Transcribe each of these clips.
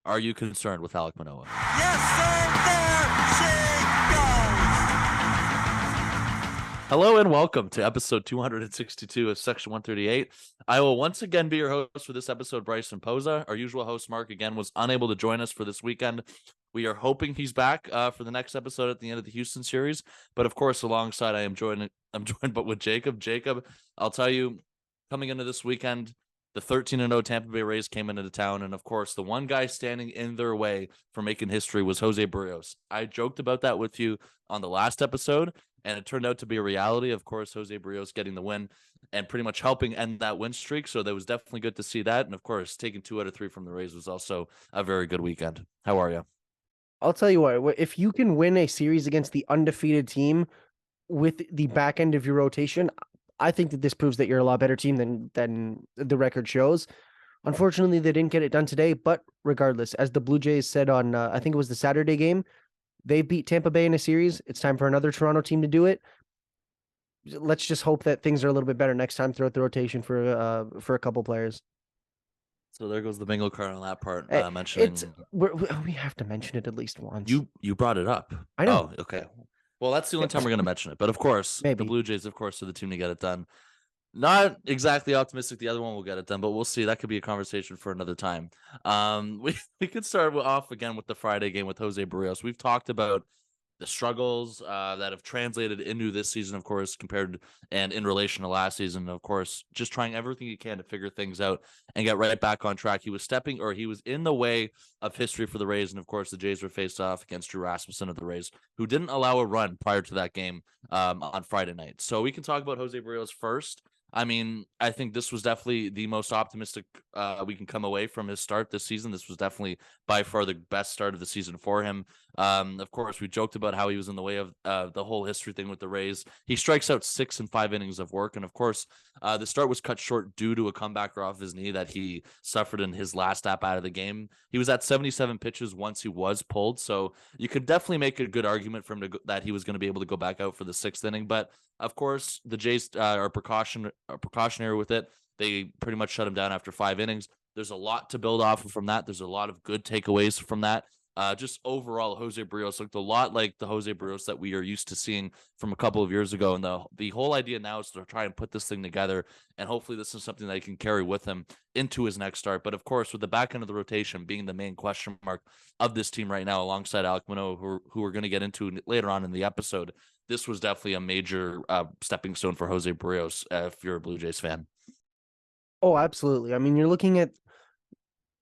Are you concerned with Alek Manoah? Yes, sir. There she goes. Hello and welcome to episode 262 of Section 138. I will once again be your host for this episode, Bryson Poza. Our usual host, Mark, again, was unable to join us for this weekend. We are hoping he's back for the next episode at the end of the Houston series. But of course, alongside, I'm joined but with Jacob. Jacob, I'll tell you, coming into this weekend, the 13-0 Tampa Bay Rays came into town, and of course, the one guy standing in their way for making history was Jose Berrios. I joked about that with you on the last episode, and it turned out to be a reality. Of course, Jose Berrios getting the win and pretty much helping end that win streak, so that was definitely good to see that. And of course, taking 2 out of 3 from the Rays was also a very good weekend. How are you? I'll tell you what, if you can win a series against the undefeated team with the back end of your rotation, I think that this proves that you're a lot better team than the record shows. Unfortunately, they didn't get it done today, but regardless, as the Blue Jays said on, I think it was the Saturday game, they beat Tampa Bay in a series. It's time for another Toronto team to do it. Let's just hope that things are a little bit better next time throughout the rotation for a couple players. So there goes the bingo card on that part. Hey, mentioning we have to mention it at least once. You brought it up. I know. Oh, okay. Well, that's the only time we're going to mention it. But of course, Maybe. the Blue Jays, of course, are the team to get it done. Not exactly optimistic the other one will get it done, but we'll see. That could be a conversation for another time. We could start off again with the Friday game with Jose Berrios. We've talked about the struggles that have translated into this season, of course, compared and in relation to last season. Of course, just trying everything he can to figure things out and get right back on track. He was in the way of history for the Rays. And of course, the Jays were faced off against Drew Rasmussen of the Rays, who didn't allow a run prior to that game on Friday night. So we can talk about Jose Berrios first. I mean, I think this was definitely the most optimistic we can come away from his start this season. This was definitely by far the best start of the season for him. Of course, we joked about how he was in the way of the whole history thing with the Rays. He strikes out 6 in 5 innings of work. And of course, the start was cut short due to a comebacker off his knee that he suffered in his last stop out of the game. He was at 77 pitches once he was pulled. So you could definitely make a good argument for him that he was going to be able to go back out for the 6th inning. But of course, the Jays are precautionary with it. They pretty much shut him down after 5 innings. There's a lot to build off of from that. There's a lot of good takeaways from that. Just overall, Jose Berrios looked a lot like the Jose Berrios that we are used to seeing from a couple of years ago. And the whole idea now is to try and put this thing together. And hopefully this is something that he can carry with him into his next start. But of course, with the back end of the rotation being the main question mark of this team right now, alongside Alek Manoah, who we're going to get into later on in the episode, this was definitely a major stepping stone for Jose Berrios if you're a Blue Jays fan. Oh, absolutely. I mean, you're looking at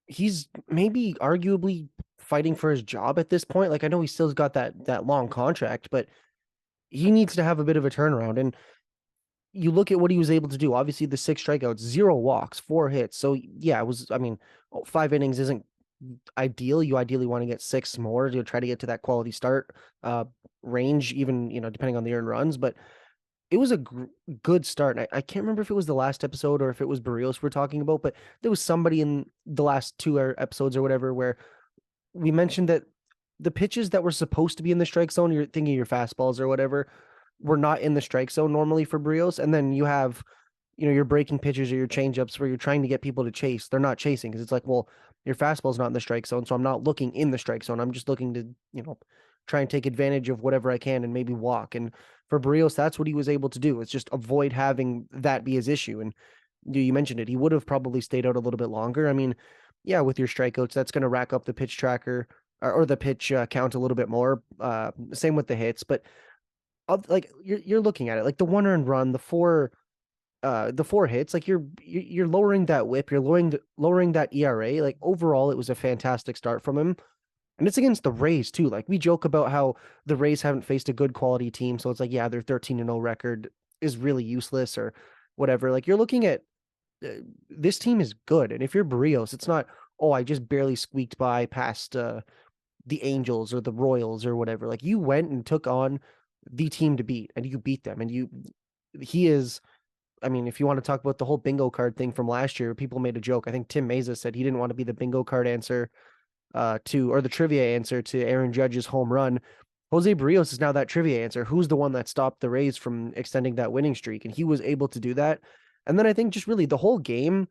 he's maybe arguably fighting for his job at this point. Like, I know he still's got that long contract, but he needs to have a bit of a turnaround. And you look at what he was able to do. Obviously, the 6 strikeouts, 0 walks, 4 hits. So yeah, 5 innings isn't ideal. You ideally want to get 6 more to try to get to that quality start range, even, depending on the earned runs. But it was a good start. I can't remember if it was the last episode or if it was Berrios we're talking about, but there was somebody in the last 2 episodes or whatever where we mentioned that the pitches that were supposed to be in the strike zone, you're thinking your fastballs or whatever, were not in the strike zone normally for Berrios. And then you have, your breaking pitches or your changeups where you're trying to get people to chase. They're not chasing because it's like, well, your fastball's not in the strike zone, so I'm not looking in the strike zone. I'm just looking to, try and take advantage of whatever I can and maybe walk. And for Berrios, that's what he was able to do. It's just avoid having that be his issue. And you mentioned it. He would have probably stayed out a little bit longer. I mean, yeah, with your strikeouts, that's going to rack up the pitch tracker or the pitch count a little bit more. Same with the hits, but like you're looking at it, like the 1 earned run, the 4 hits, like you're lowering that whip, you're lowering that ERA. Like overall, it was a fantastic start from him. And it's against the Rays too. Like we joke about how the Rays haven't faced a good quality team. So it's like, yeah, their 13-0 record is really useless or whatever. Like you're looking at this team is good. And if you're Berrios, it's not, oh, I just barely squeaked by past the Angels or the Royals or whatever. Like you went and took on the team to beat and you beat them. And he is, I mean, if you want to talk about the whole bingo card thing from last year, people made a joke. I think Tim Meza said he didn't want to be the bingo card answer or the trivia answer to Aaron Judge's home run. Jose Berrios is now that trivia answer. Who's the one that stopped the Rays from extending that winning streak? And he was able to do that. And then I think just really the whole game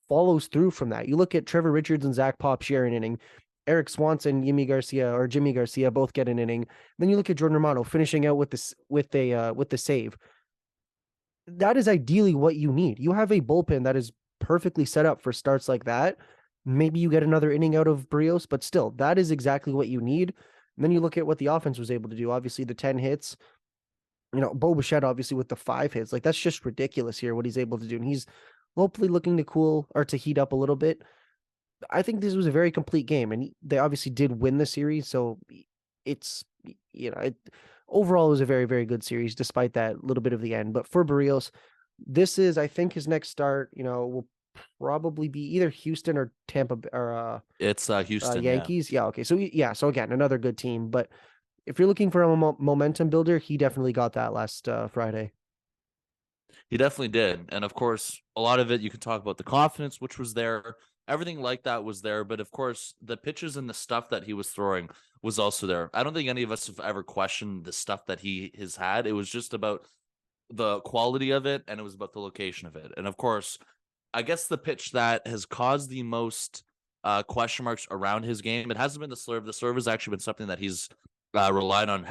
follows through from that. You look at Trevor Richards and Zach Pop share an inning. Eric Swanson, Jimmy Garcia both get an inning. Then you look at Jordan Romano finishing out with the save. That is ideally what you need. You have a bullpen that is perfectly set up for starts like that. Maybe you get another inning out of Berrios, but still, that is exactly what you need. And then you look at what the offense was able to do. Obviously, the 10 hits, Bo Bichette, obviously, with the 5 hits. Like, that's just ridiculous here, what he's able to do. And he's hopefully looking to cool or to heat up a little bit. I think this was a very complete game, and they obviously did win the series. So it's, overall, it was a very, very good series, despite that little bit of the end. But for Berrios, this is, I think, his next start, will probably be either Houston or Tampa or It's Houston, Yankees. Yeah. Okay. So so again, another good team. But if you're looking for a momentum builder, he definitely got that last Friday. He definitely did. And of course, a lot of it you can talk about the confidence, which was there. Everything like that was there. But of course, the pitches and the stuff that he was throwing was also there. I don't think any of us have ever questioned the stuff that he has had. It was just about the quality of it, and it was about the location of it. And of course, I guess the pitch that has caused the most question marks around his game, it hasn't been the slurve. The slurve has actually been something that he's relied on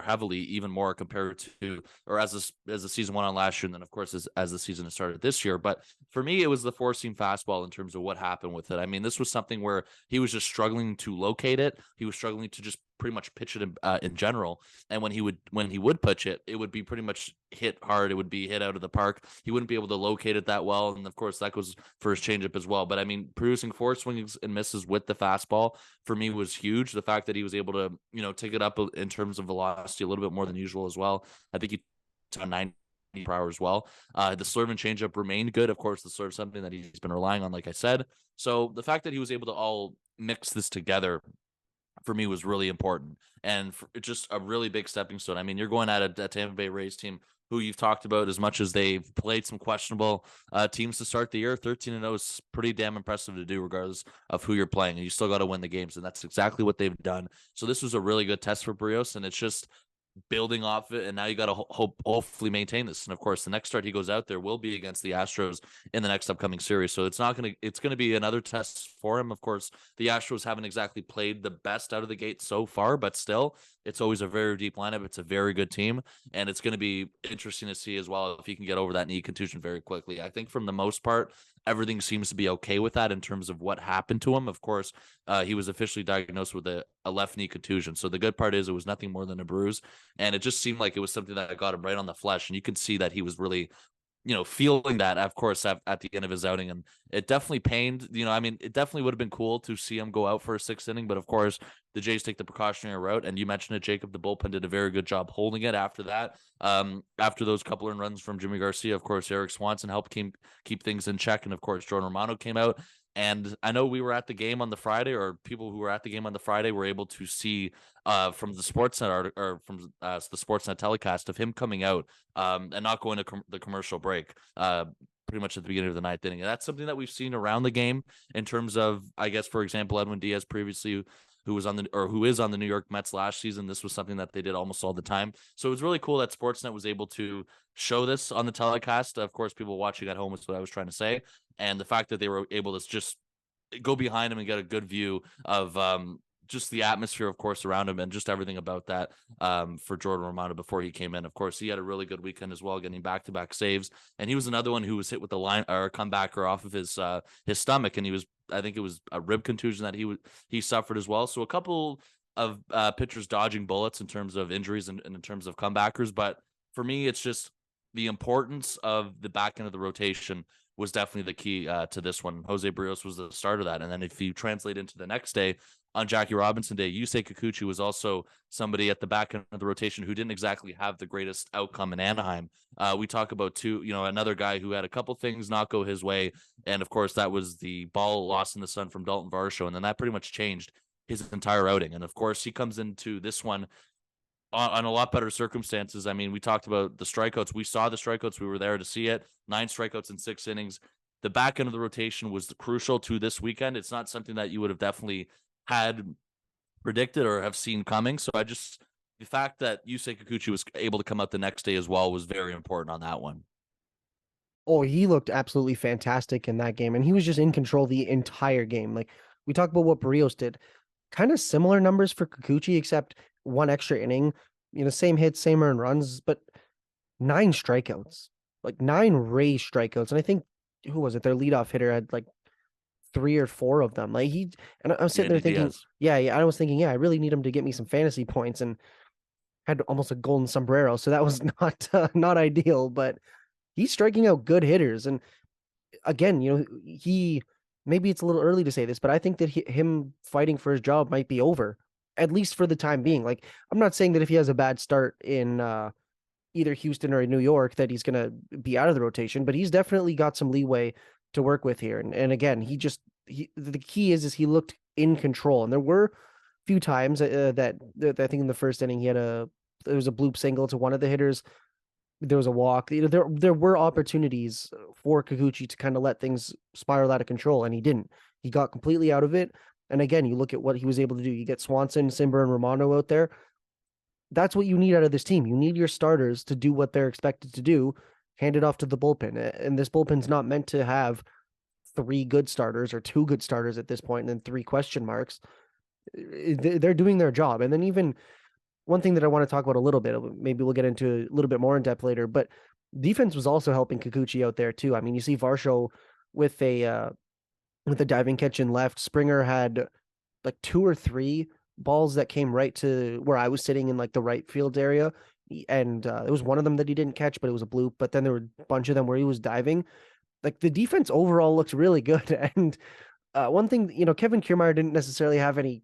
heavily, even more compared to, or as the season went on last year, and then of course as the season has started this year. But for me, it was the 4-seam fastball in terms of what happened with it. I mean, this was something where he was just struggling to locate it. He was struggling to just pretty much pitch it in general. And when he would pitch it, it would be pretty much hit hard. It would be hit out of the park. He wouldn't be able to locate it that well. And of course, that goes for his changeup as well. But I mean, producing 4 swings and misses with the fastball for me was huge. The fact that he was able to, take it up in terms of velocity a little bit more than usual as well. I think he on 90 per hour as well. The slurve and changeup remained good. Of course, the slurve is something that he's been relying on, like I said. So the fact that he was able to all mix this together for me was really important, and just a really big stepping stone. I mean, you're going at a Tampa Bay Rays team who you've talked about as much as they've played some questionable teams to start the year. 13-0 is pretty damn impressive to do, regardless of who you're playing, and you still got to win the games, and that's exactly what they've done. So this was a really good test for Berrios, and it's just building off it, and now you got to hopefully maintain this. And of course, the next start he goes out there will be against the Astros in the next upcoming series. So it's gonna be another test for him. Of course, the Astros haven't exactly played the best out of the gate so far, but still, it's always a very deep lineup. It's a very good team, and it's going to be interesting to see as well if he can get over that knee contusion very quickly. I think from the most part, everything seems to be okay with that in terms of what happened to him. Of course, he was officially diagnosed with a left knee contusion. So the good part is it was nothing more than a bruise. And it just seemed like it was something that got him right on the flesh. And you could see that he was really, feeling that, of course, at the end of his outing. And it definitely pained, I mean, it definitely would have been cool to see him go out for a 6th inning. But of course, the Jays take the precautionary route. And you mentioned it, Jacob, the bullpen did a very good job holding it after that. After those couple of runs from Jimmy Garcia, of course, Eric Swanson helped keep things in check. And of course, Jordan Romano came out. And I know we were at the game on the Friday, or people who were at the game on the Friday were able to see from the Sportsnet or from the Sportsnet telecast of him coming out and not going to the commercial break pretty much at the beginning of the 9th inning. And that's something that we've seen around the game in terms of, I guess, for example, Edwin Diaz previously, who is on the New York Mets last season. This was something that they did almost all the time. So it was really cool that Sportsnet was able to show this on the telecast. Of course, people watching at home is what I was trying to say. And the fact that they were able to just go behind him and get a good view of just the atmosphere, of course, around him and just everything about that for Jordan Romano before he came in. Of course, he had a really good weekend as well, getting back-to-back saves. And he was another one who was hit with the line or comebacker off of his stomach. And I think it was a rib contusion that he suffered as well. So a couple of pitchers dodging bullets in terms of injuries and in terms of comebackers. But for me, it's just the importance of the back end of the rotation was definitely the key to this one. Jose Berrios was the start of that. And then if you translate into the next day, on Jackie Robinson Day, Yusei Kikuchi was also somebody at the back end of the rotation who didn't exactly have the greatest outcome in Anaheim. We talk about another guy who had a couple things not go his way. And of course, that was the ball lost in the sun from Dalton Varsho. And then that pretty much changed his entire outing. And of course, he comes into this one on a lot better circumstances. I mean, we talked about the strikeouts. We saw the strikeouts. We were there to see it. 9 strikeouts in 6 innings. The back end of the rotation was crucial to this weekend. It's not something that you would have definitely had predicted or have seen coming. So the fact that Yusei Kikuchi was able to come out the next day as well was very important on that one. Oh, he looked absolutely fantastic in that game, and he was just in control the entire game. Like we talked about what Berrios did, kind of similar numbers for Kikuchi, except one extra inning. Same hits, same earned runs, but 9 strikeouts, like 9 raised strikeouts, and I think who was it? Their leadoff hitter had like 3 or 4 of them. Like and I'm sitting there Yandy thinking, Diaz. yeah. I was thinking, yeah, I really need him to get me some fantasy points, and had almost a golden sombrero, so that was not ideal, but he's striking out good hitters. And again, he maybe it's a little early to say this, but I think that him fighting for his job might be over, at least for the time being. Like, I'm not saying that if he has a bad start in either Houston or New York that he's gonna be out of the rotation, but he's definitely got some leeway to work with here. And again, the key is he looked in control, and there were a few times that I think in the first inning there was a bloop single to one of the hitters. There was a walk. There were opportunities for Kikuchi to kind of let things spiral out of control, and he didn't. He got completely out of it. And again, you look at what he was able to do. You get Swanson, Simber, and Romano out there. That's what you need out of this team. You need your starters to do what they're expected to do, hand it off to the bullpen. And this bullpen's not meant to have 3 good starters or 2 good starters at this point, and then 3 question marks. They're doing their job. And then even one thing that I want to talk about a little bit, maybe we'll get into a little bit more in depth later, but defense was also helping Kikuchi out there too. I mean, you see Varsho with a diving catch in left. Springer had like 2 or 3 balls that came right to where I was sitting in like the right field area. And it was one of them that he didn't catch, but it was a bloop. But then there were a bunch of them where he was diving. Like the defense overall looks really good. And one thing, Kevin Kiermaier didn't necessarily have any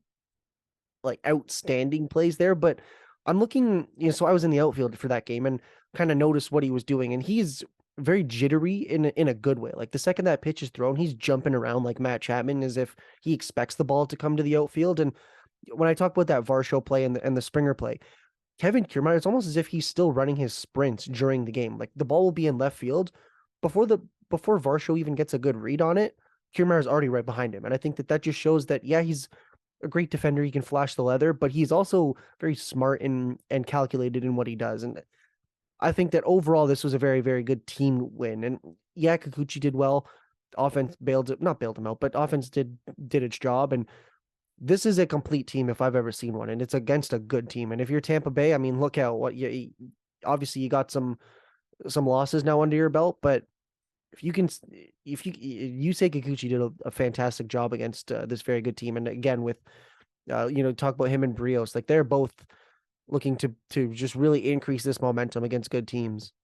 like outstanding plays there, but I'm looking, so I was in the outfield for that game and kind of noticed what he was doing, and he's very jittery in a good way. Like the second that pitch is thrown, he's jumping around like Matt Chapman as if he expects the ball to come to the outfield. And when I talk about that Varsho play and the Springer play, Kevin Kiermaier, it's almost as if he's still running his sprints during the game. Like the ball will be in left field before Varsho even gets a good read on it. Kiermaier's already right behind him, and I think that just shows that he's a great defender. He can flash the leather, but he's also very smart and calculated in what he does. And I think that overall this was a very, very good team win. And Kikuchi did well. Offense not bailed him out, but offense did its job. And this is a complete team if I've ever seen one. And it's against a good team. And if you're Tampa Bay, I mean, look out what obviously you got some losses now under your belt, but if Yusei Kikuchi did a fantastic job against this very good team. And again, with talk about him and Berrios, like they're both looking to just really increase this momentum against good teams.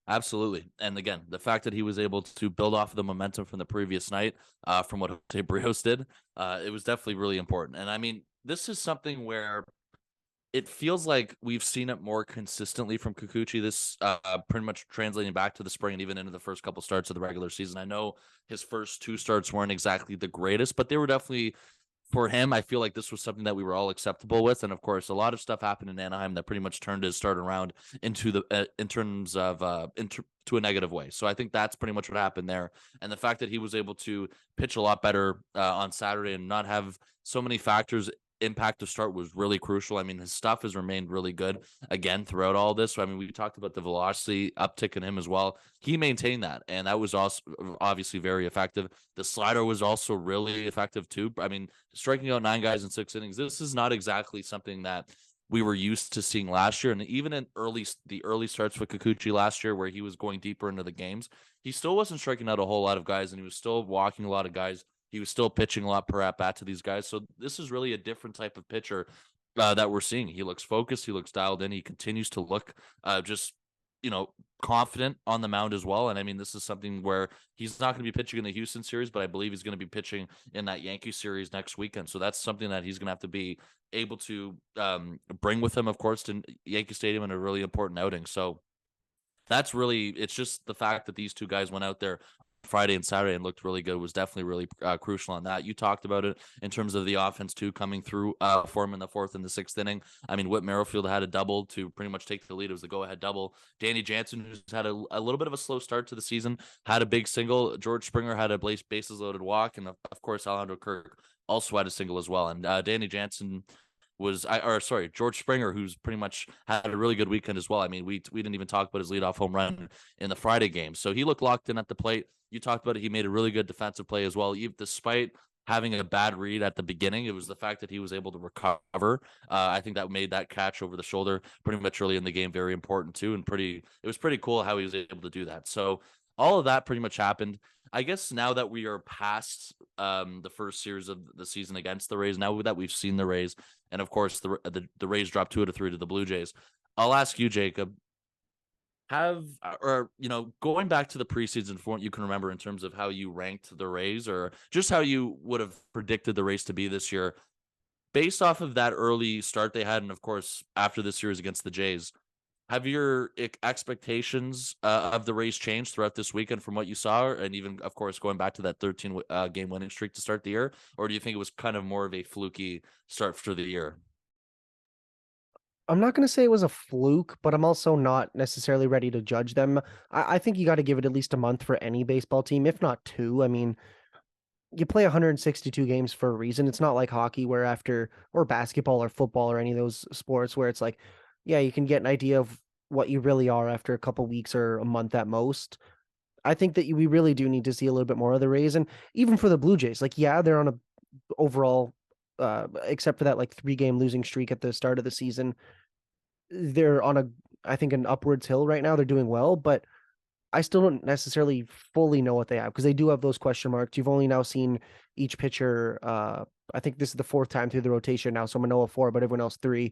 Absolutely. And again, the fact that he was able to build off of the momentum from the previous night, from what Jose Berrios did, it was definitely really important. And I mean, this is something where it feels like we've seen it more consistently from Kikuchi. This pretty much translating back to the spring and even into the first couple starts of the regular season. I know his first 2 starts weren't exactly the greatest, but they were definitely, for him, I feel like this was something that we were all acceptable with. And of course, a lot of stuff happened in Anaheim that pretty much turned his start around into in terms of to a negative way. So I think that's pretty much what happened there. And the fact that he was able to pitch a lot better on Saturday and not have so many factors impact to start was really crucial. I mean, his stuff has remained really good again throughout all this. So, I mean, we talked about the velocity uptick in him as well. He maintained that, and that was also obviously very effective. The slider was also really effective too. I mean, striking out 9 guys in 6 innings. This is not exactly something that we were used to seeing last year. And even in the early starts with Kikuchi last year, where he was going deeper into the games, he still wasn't striking out a whole lot of guys, and he was still walking a lot of guys. He was still pitching a lot per at bat to these guys. So this is really a different type of pitcher that we're seeing. He looks focused. He looks dialed in. He continues to look just, confident on the mound as well. And I mean, this is something where he's not going to be pitching in the Houston series, but I believe he's going to be pitching in that Yankee series next weekend. So that's something that he's going to have to be able to bring with him, of course, to Yankee Stadium in a really important outing. So that's really, it's just the fact that these 2 guys went out there Friday and Saturday and looked really good was definitely really crucial on that. You talked about it in terms of the offense too, coming through for him in the 4th and the 6th inning. I mean, Whit Merrifield had a double to pretty much take the lead. It was the go-ahead double. Danny Jansen, who's had a little bit of a slow start to the season, had a big single. George Springer had a bases loaded walk, and of course Alejandro Kirk also had a single as well. And Danny Jansen George Springer, who's pretty much had a really good weekend as well. I mean, we didn't even talk about his leadoff home run in the Friday game. So he looked locked in at the plate. You talked about it. He made a really good defensive play as well. Despite having a bad read at the beginning, it was the fact that he was able to recover. I think that made that catch over the shoulder pretty much early in the game very important too, and it was pretty cool how he was able to do that. So all of that pretty much happened. I guess now that we are past the first series of the season against the Rays, now that we've seen the Rays, and of course the Rays dropped 2-3 to the Blue Jays, I'll ask you, Jacob, going back to the preseason for what you can remember in terms of how you ranked the Rays or just how you would have predicted the Rays to be this year, based off of that early start they had, and of course after this series against the Jays, have your expectations of the Rays changed throughout this weekend from what you saw, and even, of course, going back to that 13 game winning streak to start the year? Or do you think it was kind of more of a fluky start for the year? I'm not going to say it was a fluke, but I'm also not necessarily ready to judge them. I think you got to give it at least a month for any baseball team, if not two. I mean, you play 162 games for a reason. It's not like hockey or basketball or football or any of those sports where it's like, yeah, you can get an idea of what you really are after a couple weeks or a month at most. I think that we really do need to see a little bit more of the Rays, and even for the Blue Jays, like, yeah, they're on a overall, except for that like 3-game losing streak at the start of the season, they're on I think an upwards hill right now. They're doing well, but I still don't necessarily fully know what they have because they do have those question marks. You've only now seen each pitcher. I think this is the 4th time through the rotation now. So Manoah 4, but everyone else 3.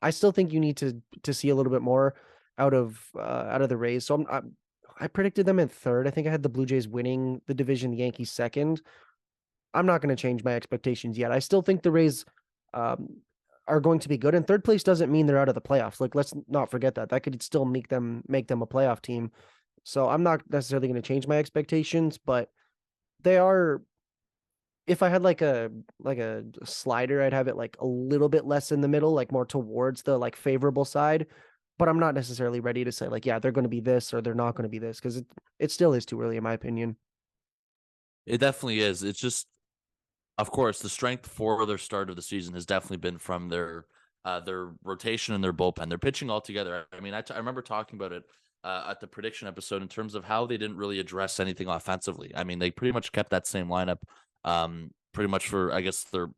I still think you need to see a little bit more out of the Rays. So I predicted them in 3rd. I think I had the Blue Jays winning the division, the Yankees 2nd. I'm not going to change my expectations yet. I still think the Rays are going to be good. And 3rd place doesn't mean they're out of the playoffs. Like, let's not forget that. That could still make them a playoff team. So I'm not necessarily going to change my expectations, but they are. If I had like a slider, I'd have it like a little bit less in the middle, like more towards the like favorable side. But I'm not necessarily ready to say like, yeah, they're going to be this or they're not going to be this, because it still is too early in my opinion. It definitely is. It's just, of course, the strength for their start of the season has definitely been from their rotation and their bullpen. They're pitching all together. I mean, I remember talking about it at the prediction episode in terms of how they didn't really address anything offensively. I mean, they pretty much kept that same lineup, pretty much for, I guess, their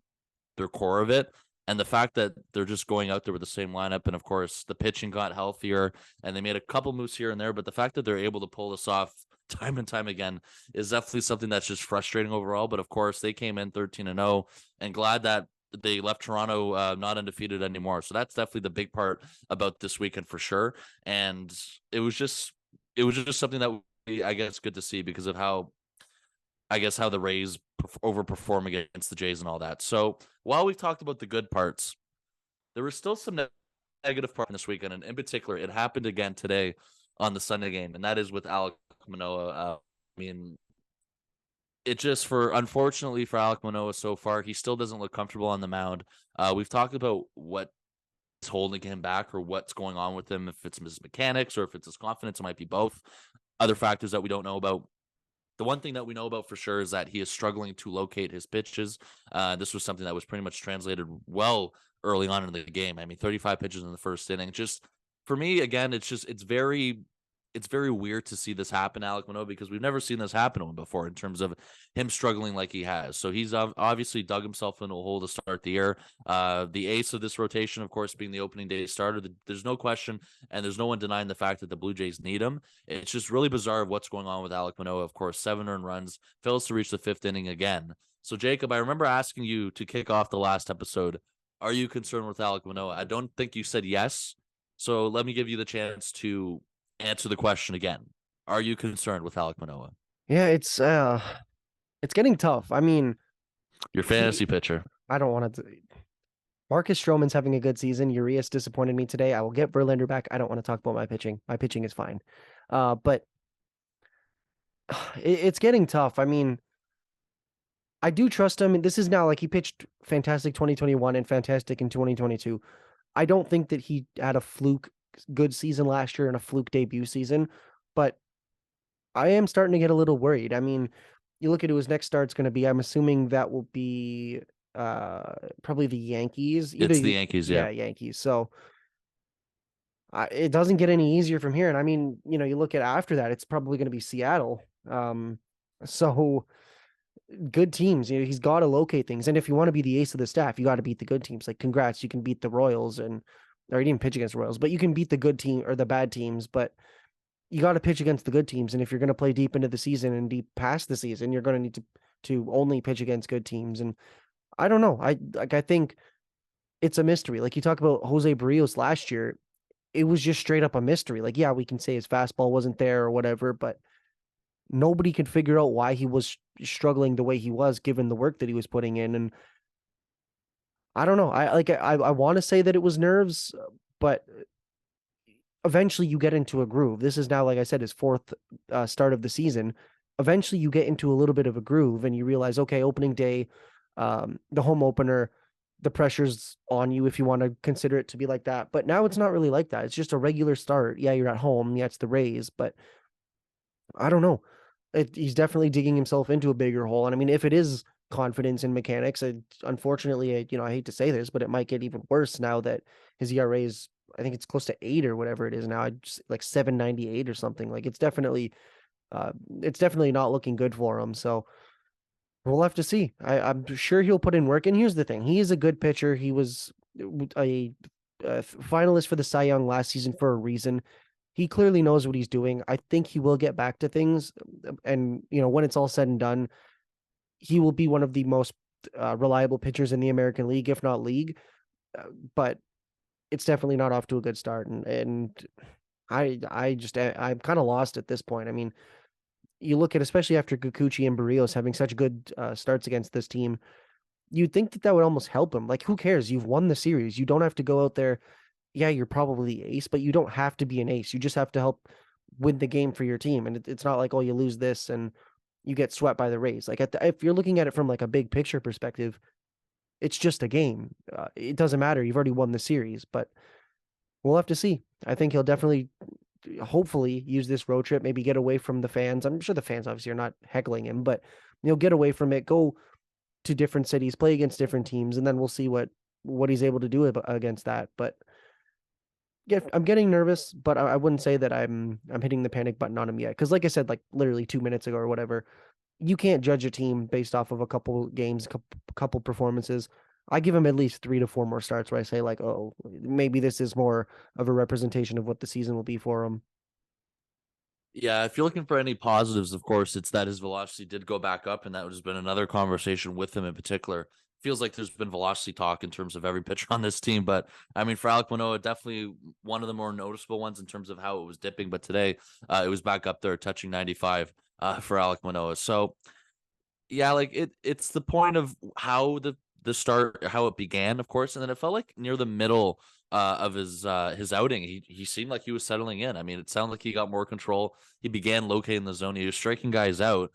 core of it. And the fact that they're just going out there with the same lineup, and of course the pitching got healthier, and they made a couple moves here and there, but the fact that they're able to pull this off time and time again is definitely something that's just frustrating overall. But of course, they came in 13-0, and glad that they left Toronto not undefeated anymore. So that's definitely the big part about this weekend for sure. And it was just something that I guess good to see because of how the Rays overperform against the Jays and all that. So while we've talked about the good parts, there were still some negative parts this weekend, and in particular, it happened again today on the Sunday game, and that is with Alek Manoah. I mean, unfortunately for Alek Manoah so far, he still doesn't look comfortable on the mound. We've talked about what is holding him back or what's going on with him, if it's his mechanics or if it's his confidence. It might be both. Other factors that we don't know about. The one thing that we know about for sure is that he is struggling to locate his pitches. This was something that was pretty much translated well early on in the game. I mean, 35 pitches in the first inning. Just for me, again, it's very weird to see this happen, Alek Manoah, because we've never seen this happen to him before in terms of him struggling like he has. So he's obviously dug himself into a hole to start the year. The ace of this rotation, of course, being the opening day starter. There's no question, and there's no one denying the fact that the Blue Jays need him. It's just really bizarre what's going on with Alek Manoah. Of course, 7 earned runs, fails to reach the 5th inning again. So, Jacob, I remember asking you to kick off the last episode, are you concerned with Alek Manoah? I don't think you said yes. So let me give you the chance to answer the question again. Are you concerned with Alek Manoah? Yeah, it's getting tough. I mean, Your fantasy pitcher. I don't want to. Marcus Stroman's having a good season. Urias disappointed me today. I will get Verlander back. I don't want to talk about my pitching. My pitching is fine. But it's getting tough. I mean, I do trust him. This is now like he pitched fantastic 2021 and fantastic in 2022. I don't think that he had a fluke good season last year and a fluke debut season, but I am starting to get a little worried. I mean, you look at who his next start's going to be. I'm assuming that will be probably the Yankees. It's the Yankees, yeah. Yeah, Yankees. So it doesn't get any easier from here. And I mean, you look at after that, it's probably going to be Seattle. So good teams. He's got to locate things. And if you want to be the ace of the staff, you got to beat the good teams. Like, congrats, you can beat the Royals or he didn't pitch against the Royals, but you can beat the good team or the bad teams. But you got to pitch against the good teams. And if you're going to play deep into the season and deep past the season, you're going to need to only pitch against good teams. And I don't know. I think it's a mystery. Like, you talk about Jose Berrios last year, it was just straight up a mystery. Like, yeah, we can say his fastball wasn't there or whatever, but nobody could figure out why he was struggling the way he was given the work that he was putting in. And I don't know. I want to say that it was nerves, but eventually you get into a groove. This is now, like I said, his fourth start of the season. Eventually you get into a little bit of a groove and you realize, okay, opening day, the home opener, the pressure's on you if you want to consider it to be like that. But now it's not really like that. It's just a regular start. Yeah, you're at home. Yeah, it's the Rays, but I don't know. He's definitely digging himself into a bigger hole. And I mean, if it is confidence in mechanics, unfortunately, I hate to say this, but it might get even worse now that his ERA is, I think it's close to 8 or whatever it is now, like 7.98 or something. Like, it's definitely not looking good for him. So we'll have to see. I'm sure he'll put in work. And here's the thing: he is a good pitcher. He was a finalist for the Cy Young last season for a reason. He clearly knows what he's doing. I think he will get back to things. And, when it's all said and done, he will be one of the most reliable pitchers in the American League, if not league. But it's definitely not off to a good start. And I'm kind of lost at this point. I mean, you look at, especially after Kikuchi and Berrios having such good starts against this team, you'd think that would almost help him. Like, who cares? You've won the series. You don't have to go out there. Yeah, you're probably the ace, but you don't have to be an ace. You just have to help win the game for your team. And it's not like, oh, you lose this and you get swept by the Rays. Like, if you're looking at it from like a big picture perspective, it's just a game. It doesn't matter. You've already won the series, but we'll have to see. I think he'll definitely, hopefully, use this road trip, maybe get away from the fans. I'm sure the fans obviously are not heckling him, but get away from it, go to different cities, play against different teams, and then we'll see what he's able to do against that. But yeah, I'm getting nervous, but I wouldn't say that I'm hitting the panic button on him yet. Because, like I said, like literally 2 minutes ago or whatever, you can't judge a team based off of a couple games, couple performances. I give him at least 3 to 4 more starts where I say, like, oh, maybe this is more of a representation of what the season will be for him. Yeah, if you're looking for any positives, of course, it's that his velocity did go back up, and that has been another conversation with him in particular. Feels like there's been velocity talk in terms of every pitcher on this team, but I mean, for Alek Manoah, definitely one of the more noticeable ones in terms of how it was dipping. But today, it was back up there, touching 95 for Alek Manoah. So yeah, like it's the point of how the start, how it began, of course, and then it felt like near the middle of his outing, he seemed like he was settling in. I mean, it sounded like he got more control. He began locating the zone. He was striking guys out,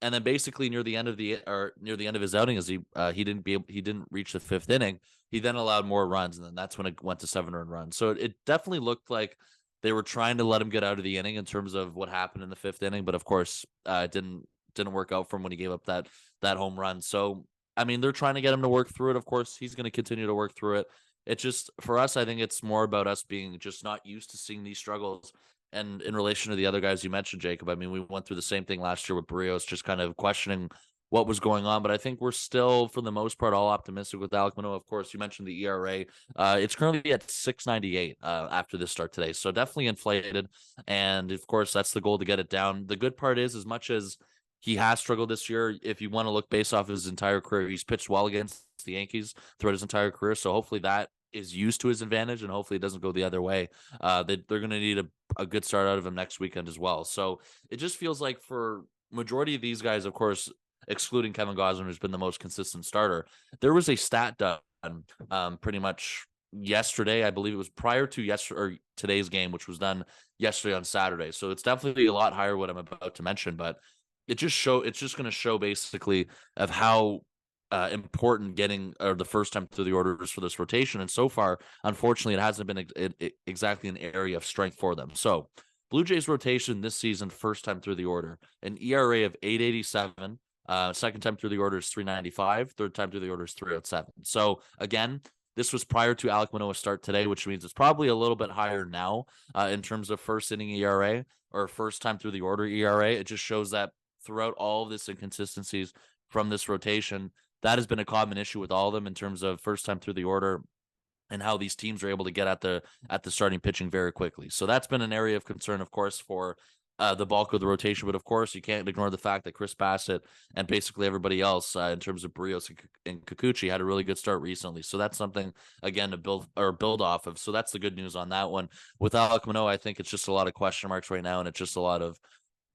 and then basically near the end of his outing, as he didn't reach the fifth inning, he then allowed more runs, and then that's when it went to 7 runs. So it definitely looked like they were trying to let him get out of the inning in terms of what happened in the fifth inning, but of course, it didn't work out for him when he gave up that home run. So I mean, they're trying to get him to work through it. Of course, he's going to continue to work through it. It's just for us, I think it's more about us being just not used to seeing these struggles. And in relation to the other guys you mentioned, Jacob, I mean, we went through the same thing last year with Berrios, just kind of questioning what was going on. But I think we're still, for the most part, all optimistic with Alek Manoah. Of course, you mentioned the ERA. It's currently at 6.98 after this start today. So definitely inflated. And of course, that's the goal, to get it down. The good part is, as much as he has struggled this year, if you want to look based off his entire career, he's pitched well against the Yankees throughout his entire career. So hopefully that is used to his advantage, and hopefully it doesn't go the other way. They're going to need a good start out of him next weekend as well. So it just feels like for majority of these guys, of course, excluding Kevin Gausman, who's been the most consistent starter, there was a stat done pretty much yesterday. I believe it was prior to yesterday or today's game, which was done yesterday on Saturday. So it's definitely a lot higher what I'm about to mention, but it's just going to show basically of how important getting the first time through the orders for this rotation. And so far, unfortunately, it hasn't been exactly an area of strength for them. So Blue Jays rotation this season, first time through the order, an ERA of 8.87, Second time through the order is 395. Third time through the order is 307. So again, this was prior to Alek Manoah's start today, which means it's probably a little bit higher now in terms of first inning ERA or first time through the order ERA. It just shows that throughout all of this inconsistencies from this rotation, that has been a common issue with all of them in terms of first time through the order and how these teams are able to get at the starting pitching very quickly. So that's been an area of concern, of course, for the bulk of the rotation. But of course, you can't ignore the fact that Chris Bassett and basically everybody else in terms of Berrios and Kikuchi had a really good start recently. So that's something again to build off of. So that's the good news on that one. With Alek Manoah, I think it's just a lot of question marks right now, and it's just a lot of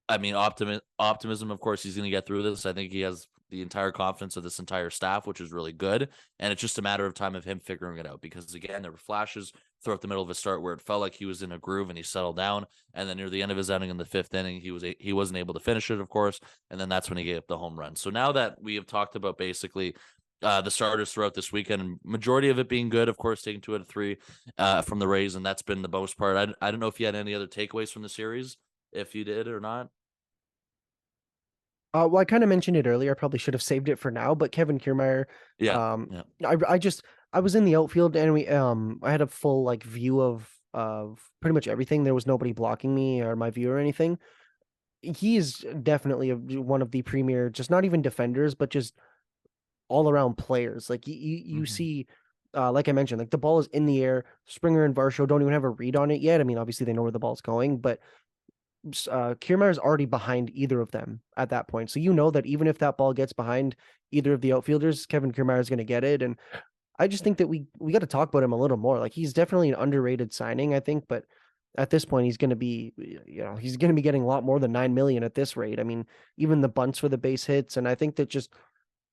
optimism. Of course, he's going to get through this. I think he has the entire confidence of this entire staff, which is really good. And it's just a matter of time of him figuring it out. Because again, there were flashes throughout the middle of a start where it felt like he was in a groove and he settled down. And then near the end of his outing in the fifth inning, he wasn't able to finish it, of course. And then that's when he gave up the home run. So now that we have talked about basically the starters throughout this weekend, and majority of it being good, of course, taking 2 out of 3 from the Rays, and that's been the most part. I don't know if you had any other takeaways from the series, if you did or not. Well, I kind of mentioned it earlier. I probably should have saved it for now, but Kevin Kiermaier, Yeah. I was in the outfield and I had a full like view of pretty much everything. There was nobody blocking me or my view or anything. He is definitely one of the premier, just not even defenders, but just all around players. Like you see, like I mentioned, like the ball is in the air. Springer and Varsho don't even have a read on it yet. I mean, obviously they know where the ball's going, but Kiermaier is already behind either of them at that point. So you know that even if that ball gets behind either of the outfielders, Kevin Kiermaier is going to get it. And I just think that we got to talk about him a little more. Like he's definitely an underrated signing, I think, but at this point he's going to be, he's going to be getting a lot more than 9 million at this rate. I mean, even the bunts for the base hits, and I think that just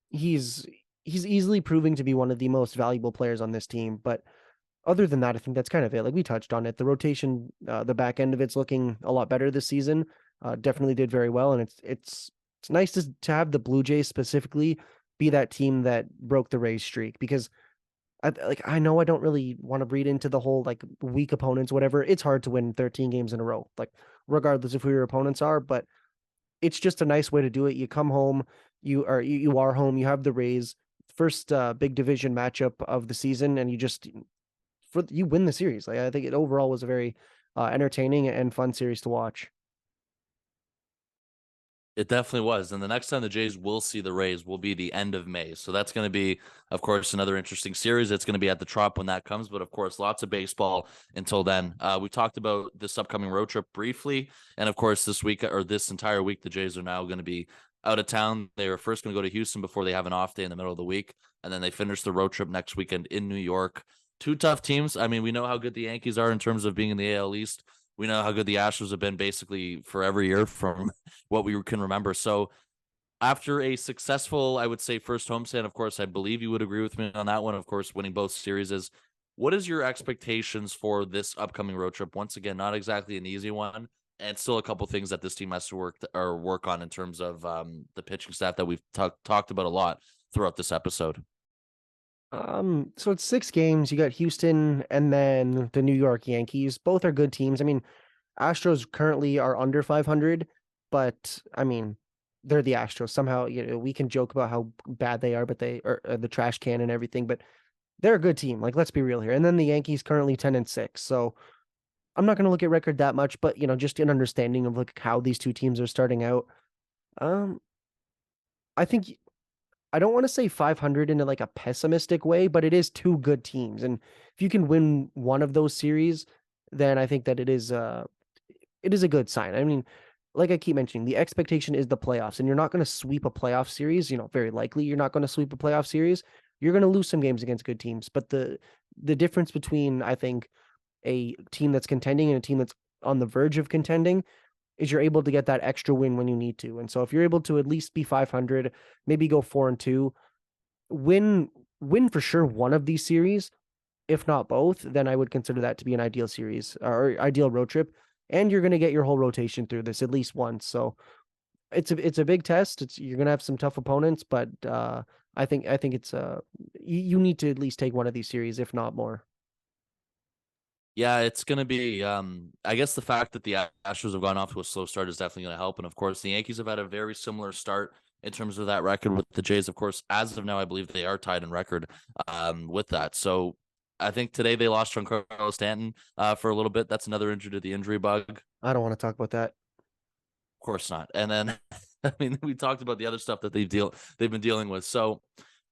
he's easily proving to be one of the most valuable players on this team. But other than that, I think that's kind of it. Like we touched on it, the rotation, the back end of it's looking a lot better this season. Definitely did very well, and it's nice to have the Blue Jays specifically be that team that broke the Rays streak, because I know I don't really want to read into the whole like weak opponents, whatever. It's hard to win 13 games in a row, like regardless of who your opponents are, but it's just a nice way to do it. You come home, you are home, you have the Rays, first big division matchup of the season, and you win the series. Like I think it overall was a very entertaining and fun series to watch. It definitely was. And the next time the Jays will see the Rays will be the end of May. So that's going to be, of course, another interesting series. It's going to be at the Trop when that comes. But of course, lots of baseball until then. We talked about this upcoming road trip briefly. And of course, this week or this entire week, the Jays are now going to be out of town. They were first going to go to Houston before they have an off day in the middle of the week. And then they finish the road trip next weekend in New York. 2 tough teams. I mean, we know how good the Yankees are in terms of being in the AL East. We know how good the Astros have been basically for every year from what we can remember. So after a successful, I would say, first homestand, of course, I believe you would agree with me on that one. Of course, winning both series, what is your expectations for this upcoming road trip? Once again, not exactly an easy one, and still a couple things that this team has to work on in terms of the pitching staff that we've talked about a lot throughout this episode. So it's 6 games. You got Houston and then the New York Yankees. Both are good teams. I mean, Astros currently are under 500, but I mean, they're the Astros. Somehow, we can joke about how bad they are, but they are the trash can and everything, but they're a good team. Like, let's be real here. And then the Yankees currently 10-6. So I'm not going to look at record that much, but just an understanding of like how these two teams are starting out. I think I don't want to say 500 in like a pessimistic way, but it is 2 good teams. And if you can win one of those series, then I think that it is a good sign. I mean, like I keep mentioning, the expectation is the playoffs, and you're not going to sweep a playoff series. Very likely you're not going to sweep a playoff series. You're going to lose some games against good teams, but the difference between, I think, a team that's contending and a team that's on the verge of contending is you're able to get that extra win when you need to. And so if you're able to at least be 500, maybe go 4-2, win for sure one of these series, if not both, then I would consider that to be an ideal series or ideal road trip. And you're going to get your whole rotation through this at least once. So it's a big test. You're going to have some tough opponents, but I think it's you need to at least take one of these series, if not more. Yeah, it's going to be, I guess the fact that the Astros have gone off to a slow start is definitely going to help. And of course, the Yankees have had a very similar start in terms of that record with the Jays. Of course, as of now, I believe they are tied in record with that. So I think today they lost Giancarlo Stanton for a little bit. That's another injury to the injury bug. I don't want to talk about that. Of course not. And then, I mean, we talked about the other stuff that they've been dealing with. So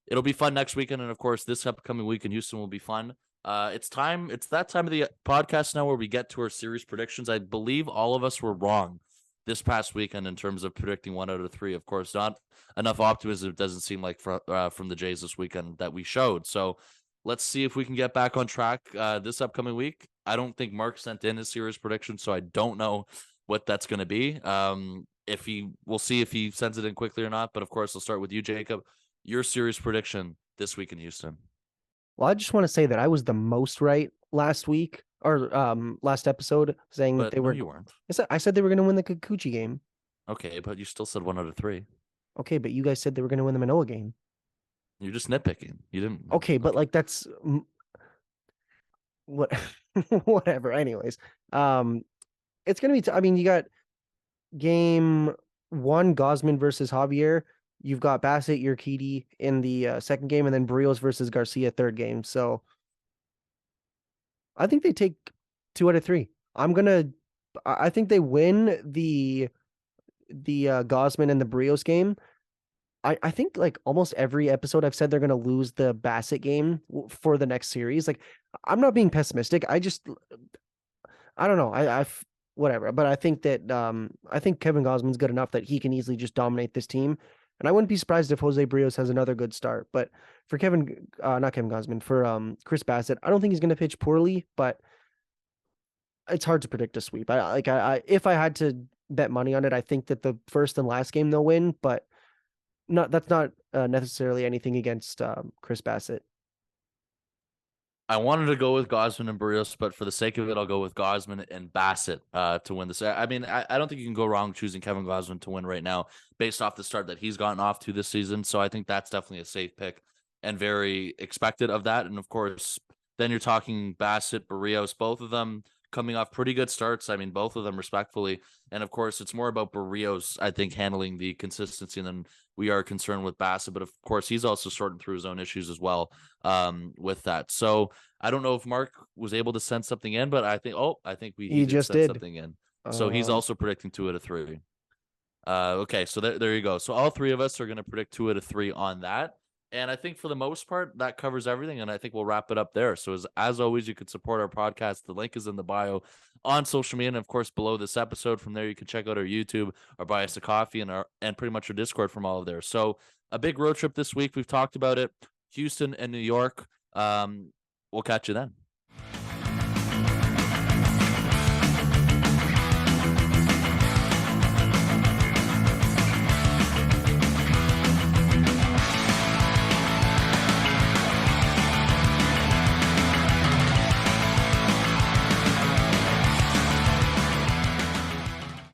it'll be fun next weekend, and of course, this upcoming week in Houston will be fun. It's that time of the podcast now where we get to our series predictions. I believe all of us were wrong this past weekend in terms of predicting 1 out of 3. Of course, not enough optimism. It doesn't seem like from the Jays this weekend that we showed. So let's see if we can get back on track this upcoming week. I don't think Mark sent in his series prediction, so I don't know what that's going to be. We'll see if he sends it in quickly or not. But of course, I'll start with you, Jacob. Your series prediction this week in Houston. Well, I just want to say that I was the most right last week or last episode, saying that they were. You weren't. I said they were going to win the Kikuchi game. Okay, but you still said 1 out of 3. Okay, but you guys said they were going to win the Manoa game. You're just nitpicking. You didn't. Okay, but like that's what, whatever. Anyways, it's gonna be. I mean, you got game 1, Gosman versus Javier. You've got Bassett, Urquidy in the second game, and then Berrios versus Garcia third game. So I think they take 2 out of 3. I think they win the Gosman and the Berrios game. I think like almost every episode I've said they're going to lose the Bassett game for the next series. Like, I'm not being pessimistic. I don't know. Whatever. But I think that I think Kevin Gosman's good enough that he can easily just dominate this team. And I wouldn't be surprised if Jose Berrios has another good start. But for not Kevin Gosman, for Chris Bassett, I don't think he's going to pitch poorly, but it's hard to predict a sweep. If I had to bet money on it, I think that the first and last game they'll win, but that's not necessarily anything against Chris Bassett. I wanted to go with Gosman and Berrios, but for the sake of it, I'll go with Gosman and Bassett to win this. I mean, I don't think you can go wrong choosing Kevin Gosman to win right now based off the start that he's gotten off to this season. So I think that's definitely a safe pick and very expected of that. And of course, then you're talking Bassett, Berrios, both of them coming off pretty good starts. I mean, both of them respectfully. And of course, it's more about Berrios, I think, handling the consistency than we are concerned with Bassett. But of course, he's also sorting through his own issues as well with that. So I don't know if Mark was able to send something in, but I think he just sent something in. So he's also predicting 2 out of 3. Okay, so there you go. So all 3 of us are going to predict 2 out of 3 on that. And I think for the most part, that covers everything. And I think we'll wrap it up there. So as always, you can support our podcast. The link is in the bio on social media. And of course, below this episode, from there, you can check out our YouTube or buy us a coffee and pretty much our Discord from all of there. So a big road trip this week. We've talked about it. Houston and New York. We'll catch you then.